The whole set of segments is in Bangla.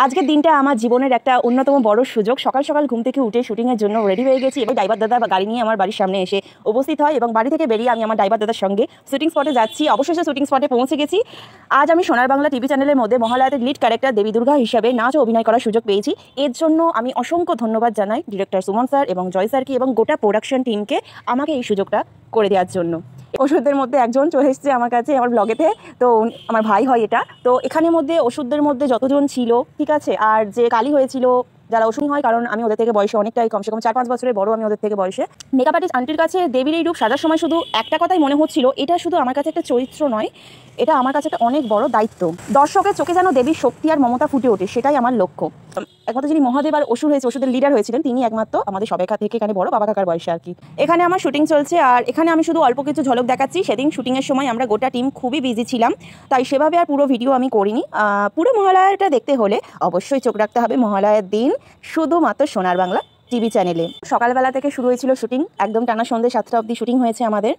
আজকের দিনটা আমার জীবনের একটা অন্যতম বড় সুযোগ। সকাল সকাল ঘুম থেকে উঠে শুটিংয়ের জন্য রেডি হয়ে গেছি এবং ড্রাইভার দাদা গাড়ি নিয়ে আমার বাড়ির সামনে এসে উপস্থিত হয় এবং বাড়ি থেকে বেরিয়ে আমি আমার ড্রাইভার দাদার সঙ্গে শুটিং স্পটে যাচ্ছি। অবশেষে শুটিং স্পটে পৌঁছে গেছি। আজ আমি সোনার বাংলা টিভি চ্যানেলের মধ্যে মহালয়াতে লিড ক্যারেক্টার দেবী দুর্গা হিসাবে নাচ ও অভিনয় করার সুযোগ পেয়েছি। এর জন্য আমি অসংখ্য ধন্যবাদ জানাই ডিরেক্টর সুমন স্যার এবং জয় স্যারকে এবং গোটা প্রোডাকশন টিমকে আমাকে এই সুযোগটা করে দেওয়ার জন্য। ওষুধদের মধ্যে একজন চলে এসেছে আমার কাছে আমার ব্লগেতে, তো আমার ভাই হয় এটা। তো এখানের মধ্যে ওষুধদের মধ্যে যতজন ছিল ঠিক আছে, আর যে কালি হয়েছিল যারা ওষুধ হয়, কারণ আমি ওদের থেকে বয়সে অনেকটাই কমসে কম 4-5 বছরের বড় আমি ওদের থেকে বয়সে। মেকআপ আর্টিস্ট আন্টির কাছে দেবীর এই রূপ সাজার সময় শুধু একটা কথাই মনে হচ্ছিল, এটা শুধু আমার কাছে একটা চরিত্র নয়, এটা আমার কাছে একটা অনেক বড় দায়িত্ব। দর্শকের চোখে যেন দেবীর শক্তি আর মমতা ফুটে ওঠে, সেটাই আমার লক্ষ্য। একমাত্র যিনি মহাদেব আর অসুর হয়েছে, ওষুধের লিডার হয়েছিলেন, তিনি একমাত্র আমাদের সবাই থেকে এখানে বড় বাবা কাকার বয়সে আর কি। এখানে আমার শুটিং চলছে আর এখানে আমি শুধু অল্প কিছু ঝলক দেখাচ্ছি। সেদিন শুটিংয়ের সময় আমরা গোটা টিম খুবই বিজি ছিলাম, তাই সেভাবে আর পুরো ভিডিও আমি করিনি। পুরো মহালয়াটা দেখতে হলে অবশ্যই চোখ রাখতে হবে মহালয়ার দিন শুধুমাত্র সোনার বাংলা টিভি চ্যানেলে। সকালবেলা থেকে শুরু হয়েছিল শুটিং, একদম টানা সন্ধ্যে 7টা অবধি শুটিং হয়েছে আমাদের।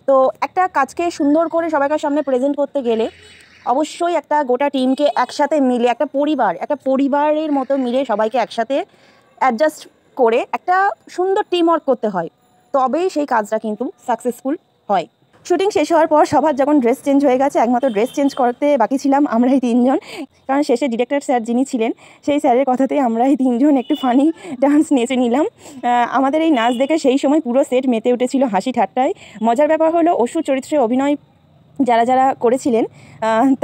তো একটা কাজকে সুন্দর করে সবাইকার সামনে প্রেজেন্ট করতে গেলে অবশ্যই একটা গোটা টিমকে একসাথে মিলে একটা পরিবারের মতো মিলে সবাইকে একসাথে অ্যাডজাস্ট করে একটা সুন্দর টিম ওয়ার্ক করতে হয়, তবেই সেই কাজটা কিন্তু সাকসেসফুল হয়। শুটিং শেষ হওয়ার পর সবার যখন ড্রেস চেঞ্জ হয়ে গেছে, একমাত্র ড্রেস চেঞ্জ করতে বাকি ছিলাম আমরা এই 3 জন। কারণ শেষে ডিরেক্টর স্যার যিনি ছিলেন, সেই স্যারের কথাতেই আমরা এই 3 জন একটু ফানি ডান্স নেচে নিলাম। আমাদের এই নাচ দেখে সেই সময় পুরো সেট মেতে উঠেছিল হাসি ঠাট্টায়। মজার ব্যাপার হলো অসুর চরিত্রে অভিনয় যারা যারা করেছিলেন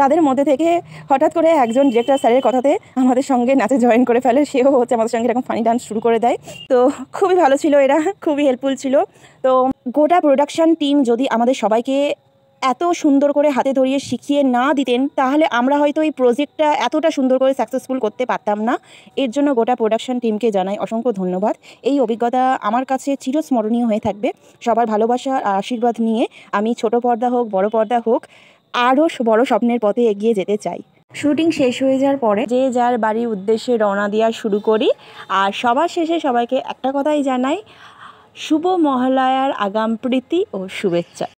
তাদের মধ্যে থেকে হঠাৎ করে একজন ডিরেক্টর স্যারের কথাতে আমাদের সঙ্গে নাচে জয়েন করে ফেলে, সেও হচ্ছে আমাদের সঙ্গে এরকম ফানি ডান্স শুরু করে দেয়। তো খুবই ভালো ছিল, এরা খুবই হেল্পফুল ছিল। তো গোটা প্রোডাকশন টিম যদি আমাদের সবাইকে এত সুন্দর করে হাতে ধরিয়ে শিখিয়ে না দিতেন, তাহলে আমরা হয়তো এই প্রজেক্টটা এতটা সুন্দর করে সাকসেসফুল করতে পারতাম না। এর জন্য গোটা প্রোডাকশন টিমকে জানাই অসংখ্য ধন্যবাদ। এই অভিজ্ঞতা আমার কাছে চিরস্মরণীয় হয়ে থাকবে। সবার ভালোবাসা আর আশীর্বাদ নিয়ে আমি ছোট পর্দা হোক বড় পর্দা হোক আরও বড় স্বপ্নের পথে এগিয়ে যেতে চাই। শুটিং শেষ হয়ে যাওয়ার পরে যে যার বাড়ির উদ্দেশ্যে রওনা দেওয়া শুরু করি, আর সবার শেষে সবাইকে একটা কথাই জানাই, শুভ মহালয়ার আগাম প্রীতি ও শুভেচ্ছা।